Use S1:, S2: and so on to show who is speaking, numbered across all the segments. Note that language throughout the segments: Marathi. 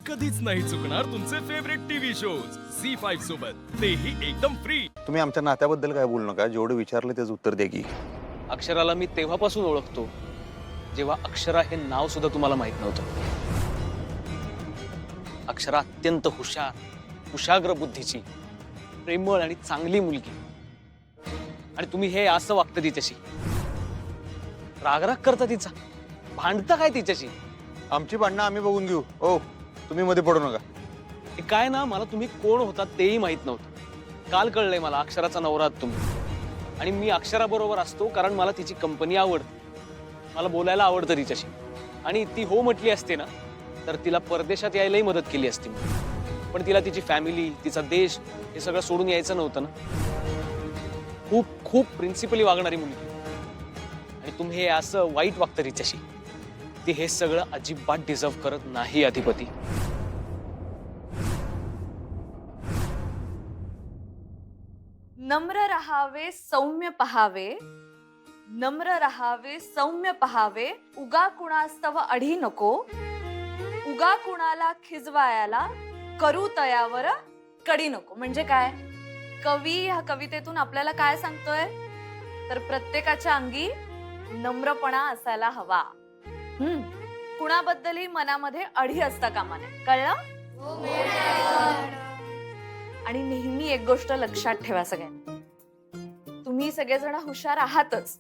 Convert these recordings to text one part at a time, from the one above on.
S1: कधीच नाही चुकणार तुमचे फेवरेट टीव्ही शोज झी5 सोबत, तेही एकदम फ्री।
S2: तुम्ही आमच्या नात्याबद्दल काय बोलू नका, जेवढं विचारलं त्याचं उत्तर द्या की।
S3: अक्षराला मी तेव्हापासून ओळखतो जेव्हा अक्षरा हे नाव सुद्धा तुम्हाला माहित नव्हतं। अक्षरा अत्यंत हुशार, कुशाग्र बुद्धीची, प्रेमळ आणि चांगली मुलगी, आणि तुम्ही हे असं वागता तिच्याशी, रागराग करता तिचा, भांडता काय तिच्याशी?
S2: आमची भांडणं आम्ही बघून घेऊ। ओ तुम्ही मध्ये पडू नका।
S3: हे काय ना, मला तुम्ही कोण होता तेही माहित नव्हतं। काल कळलंय मला अक्षराचा नवरा आहात तुम्ही, आणि मी अक्षरा बरोबर असतो कारण मला तिची कंपनी आवडते, मला बोलायला आवडतं तिच्याशी, आणि ती हो म्हटली असते ना तर तिला परदेशात यायलाही मदत केली असती मी, पण तिला तिची फॅमिली, तिचा देश हे सगळं सोडून यायचं नव्हतं ना। खूप खूप प्रिन्सिपली वागणारी मुलगी, आणि तुम्ही हे असं वाईट वागता तिच्याशी। ती हे सगळं अजिबात डिझर्व करत नाही अधिपती।
S4: नम्र रहावे सौम्य पहावे, नम्र रहावे सौम्य पहावे, उगा कुणास्तव अढी नको, उगा कुणाला खिजवायला करू तयावर कडी नको। म्हणजे काय? कवी ह्या कवितेतून आपल्याला काय सांगतोय, तर प्रत्येकाच्या अंगी नम्रपणा असायला हवा। कुणाबद्दलही मनामध्ये अढी असता कामा नये, कळलं? आणि नेहमी एक गोष्ट लक्षात ठेवा सगळ्यांनी, तुम्ही सगळेजण हुशार आहातच,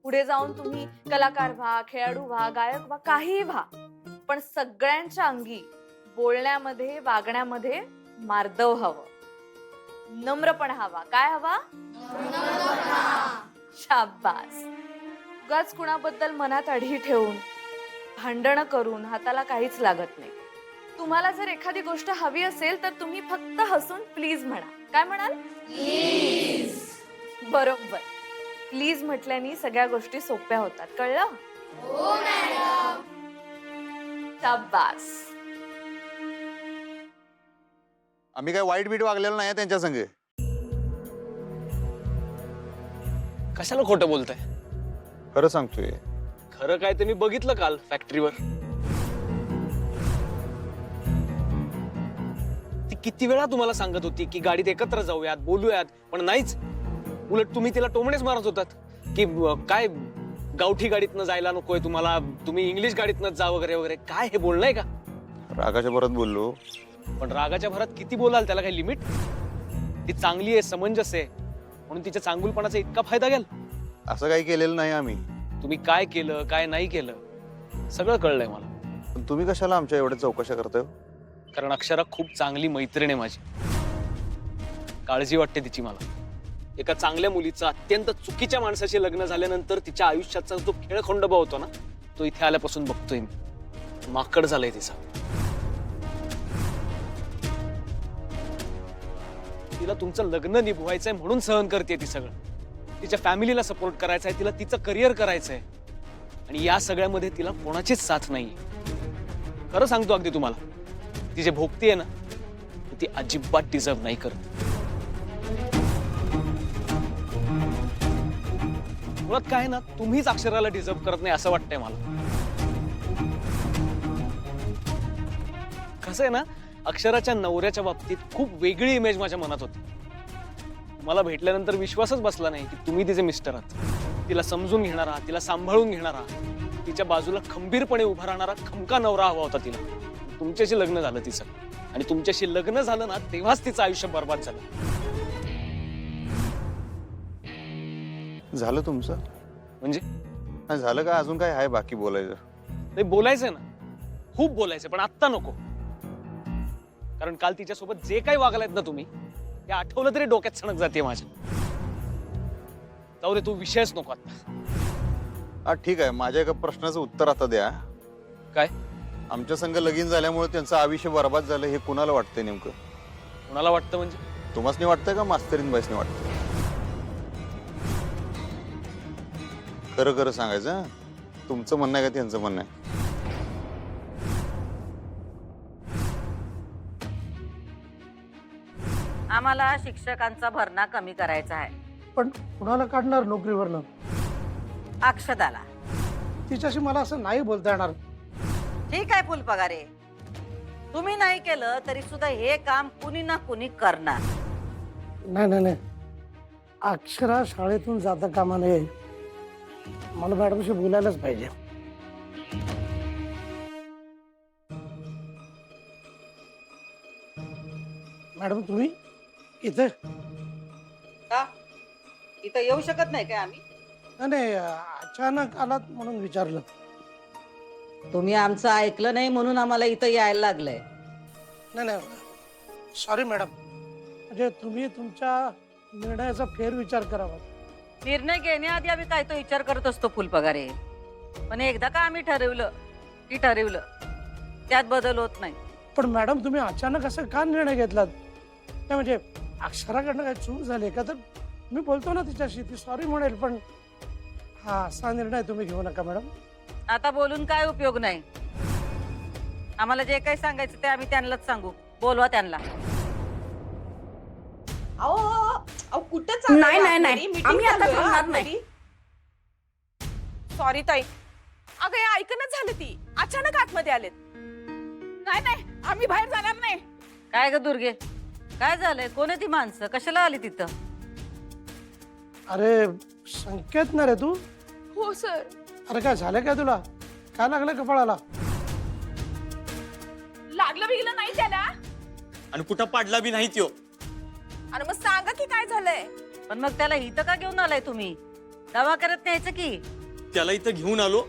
S4: पुढे जाऊन तुम्ही कलाकार व्हा, खेळाडू व्हा, गायक व्हा, काहीही व्हा, पण सगळ्यांच्या अंगी बोलण्यामध्ये, वागण्यामध्ये मार्दव हवं, नम्रपणा हवा। काय हवा? शाबास। उगाच कुणाबद्दल मनात अढी ठेवून, भांडण करून हाताला काहीच लागत नाही। तुम्हाला जर एखादी गोष्ट हवी असेल तर तुम्ही फक्त हसून प्लीज म्हणा। काय म्हणाल? प्लीज। बरोबर, प्लीज म्हटल्याने सगळ्या गोष्टी सोप्या होतात, कळलं? हो मॅडम। शाबास।
S2: आम्ही काय वाईट बीट वागलेलं नाही त्यांच्या संगे।
S3: कशाला खोटं बोलताय?
S2: खरं सांगतोय।
S3: खरं काय ते मी बघितलं काल फॅक्टरीवर। ती किती वेळा तुम्हाला सांगत होती की गाडीत एकत्र जाऊयात, बोलूयात, पण नाहीच। उलट तुम्ही तिला टोमणेच मारत होतात की काय गावठी गाडीतनं जायला नकोय तुम्हाला, तुम्ही इंग्लिश गाडीतनं जा वगैरे वगैरे। काय हे बोलणं आहे का?
S2: रागाच्या भरात बोललो।
S3: पण रागाच्या भरात किती बोलाल, त्याला काही लिमिट? ती चांगली आहे, समंजस आहे, म्हणून तिच्या चांगुलपणाचा इतका फायदा घ्याल?
S2: असं काही केलेलं नाही आम्ही।
S3: तुम्ही काय केलं, काय नाही केलं, सगळं कळलंय मला।
S2: पण तुम्ही कशाला आमच्या एवढ्या चौकशा करताय?
S3: कारण अक्षरा खूप चांगली मैत्रीण आहे माझी, काळजी वाटते तिची मला। एका चांगल्या मुलीचं अत्यंत चुकीच्या माणसाशी लग्न झाल्यानंतर तिच्या आयुष्याचा जो खेळखंडोबा होतो ना, तो इथे आल्यापासून बघतोय मी। माकड झालाय तिचा। तिला तुमचं लग्न निभवायचंय म्हणून सहन करते ती सगळं, तिच्या फॅमिलीला सपोर्ट करायचा आहे, तिला तिचं करिअर करायचंय, आणि या सगळ्यामध्ये तिला कोणाचीच साथ नाहीये। खरं सांगतो अगदी तुम्हाला, ती जे भोगतीये ना ती अजिबात डिझर्व नाही करत। मुळात काय ना, तुम्हीच अक्षराला डिझर्व करत नाही असं वाटतंय मला। कसं आहे ना, अक्षराच्या नवऱ्याच्या बाबतीत खूप वेगळी इमेज माझ्या मनात होती। मला भेटल्यानंतर विश्वासच बसला नाही की तुम्ही तिचे मिस्टर आहात। तिला समजून घेणारा, तिला सांभाळून घेणारा, तिच्या बाजूला खंबीरपणे उभा राहणारा खमका नवरा हवा होता तिला। तुमच्याशी लग्न झालं तिचं, आणि तुमच्याशी लग्न झालं ना तेव्हाच तिचं आयुष्य बर्बाद झालं।
S2: झालं तुमचं?
S3: म्हणजे
S2: नाही झालं का? अजून काय आहे बाकी बोलायचं?
S3: नाही, बोलायचंय ना, खूप बोलायचंय, पण आत्ता नको। कारण काल तिच्यासोबत जे काही वागलायत ना तुम्ही, ते आठवलं तरी डोक्यात सणक जाते माझ्या। जाऊ दे, तू विषयच नको आता।
S2: हा ठीक आहे, माझ्या एका प्रश्नाचं उत्तर आता द्या।
S3: काय?
S2: आमच्या संग लगीन झाल्यामुळे त्यांचं आयुष्य बर्बाद झालं हे कुणाला वाटतंय नेमकं?
S3: कोणाला वाटतं म्हणजे?
S2: तुम्हासनी वाटतंय का मास्तरीन बाईसनी वाटतंय? खरं खरं सांगायचं हं? तुमचं म्हणणं आहे का त्यांचं म्हणणं आहे?
S5: आम्हाला शिक्षकांचा भरणा कमी करायचा आहे।
S6: पण कुणाला काढणार नोकरीवरनं?
S5: अक्षदाला।
S6: तिच्याशी मला असं नाही बोलता येणार।
S5: ठीक आहे फुलपगारे, तुम्ही नाही केलं तरी सुद्धा हे काम कुणी ना कुणी करणार.
S6: नाही नाही नाही अक्षरा शाळेतून जाता कामा नये. मला मॅडमशी बोलायलाच पाहिजे. मॅडम तुम्ही इथे
S5: का इथं येऊ शकत नाही काय आम्ही?
S6: नाही नाही अचानक आलात म्हणून विचारलं.
S5: तुम्ही आमचं ऐकलं नाही म्हणून आम्हाला इथं यायला लागलंय.
S6: नाही नाही सॉरी मॅडम. म्हणजे तुम्ही तुमच्या निर्णयाचा फेरविचार करावा.
S5: निर्णय घेण्याआधी आम्ही काय तो विचार करत असतो फुलपगारे. पण एकदा का आम्ही ठरवलं की ठरवलं, त्यात बदल होत नाही.
S6: पण मॅडम तुम्ही अचानक असं का निर्णय घेतलात? नाही म्हणजे अक्षराकडनं काही चूक झाली का? तर मी बोलतो ना तिच्याशी, ती सॉरी म्हणेल. पण हा असा निर्णय तुम्ही घेऊ नका मॅडम.
S5: आता बोलून काय उपयोग नाही. आम्हाला जे काही सांगायचं ते आम्ही त्यांनाच सांगू. बोलवा त्यांना.
S7: कुठं
S8: नाही नाही नाही आम्ही आता थांबणार नाही.
S7: सॉरी ताई. अगं हे ऐकणच झालं. ती अचानक आतमध्ये आलेत. नाही नाही आम्ही बाहेर जाणार नाही.
S5: काय ग दुर्गे, काय झालंय? कोण आहे ती माणसं? कशाला आली तिथं?
S6: अरे संकेत ना रे तू?
S7: हो सर.
S6: अरे काय झालं काय तुला? काय लागलं कपाळाला?
S7: लागलं बिगलं नाही त्याला.
S3: आणि कुठं पाडला बी नाही त्यो.
S7: आणि मग सांगा की काय झालंय.
S5: पण मग त्याला इथं का घेऊन आलाय तुम्ही? दवाखान्यात न्यायचं की.
S9: त्याला इथं घेऊन आलो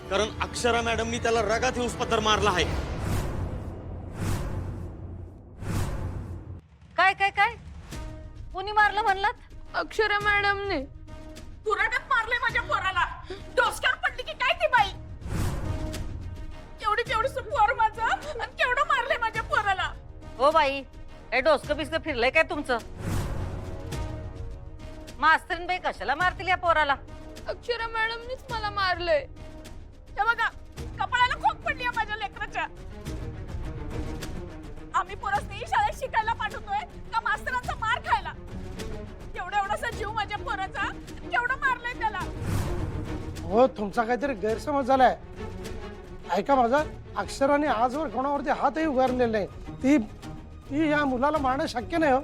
S9: कारण अक्षरा मॅडमनी त्याला रगात येऊस पत्थर मारला आहे.
S5: काय काय काय कोणी मारलं म्हणलात?
S7: अक्षरा मॅडमने तुराटात मारले माझ्या पोराला. डोसक्यावर पडली की काय ती बाई. केवढी पोर माझं आणि केवढं मारले माझ्या पोराला.
S5: हो बाई, काय डोसकं बिस्कं फिरलंय काय तुमचं? मास्तरीन बाई कशाला मारतील या पोराला?
S7: अक्षरा मॅडमनीच मला मारलंय. हे बघा कपाळाला खोक पडली आहे माझ्या लेकराच्या. आम्ही पोरासनी शाळेत शिकायला पाठवतोय का मास्तरांचा मार खायला? एवढासा जीव माझ्या पोराचा, केवढं मारलंय त्याला.
S6: हो तुमचा काहीतरी गैरसमज झालाय. ऐका माझा, अक्षराने आजवर कोणावरती हातही उगारलेला नाही. ती या मुलाला मारणं शक्य नाही. हो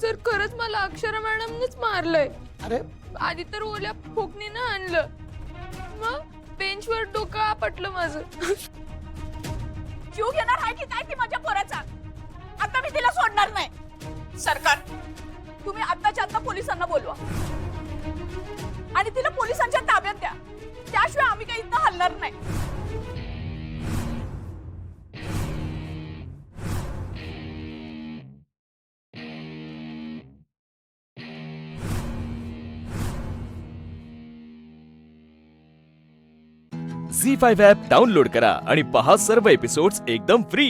S7: सर खरंच मला अक्षरा मॅडमनेच मारलंय.
S6: अरे
S7: आधी तर ओल्या फोकणीनं आणलं, मग बेंचवर डोकं आपटलं माझं. जीव घेणार आहे की काय ती माझ्या पोराचा? आता मी तिला सोडणार नाही. सरकार तुम्ही आत्ताच्या आत्ता पोलिसांना बोलवा आणि तिला पोलिसांच्या ताब्यात द्या. त्याशिवाय आम्ही काही इथं हलणार नाही.
S1: झी5 ॲप डाउनलोड करा आणि पहा सर्व एपिसोड्स एकदम फ्री.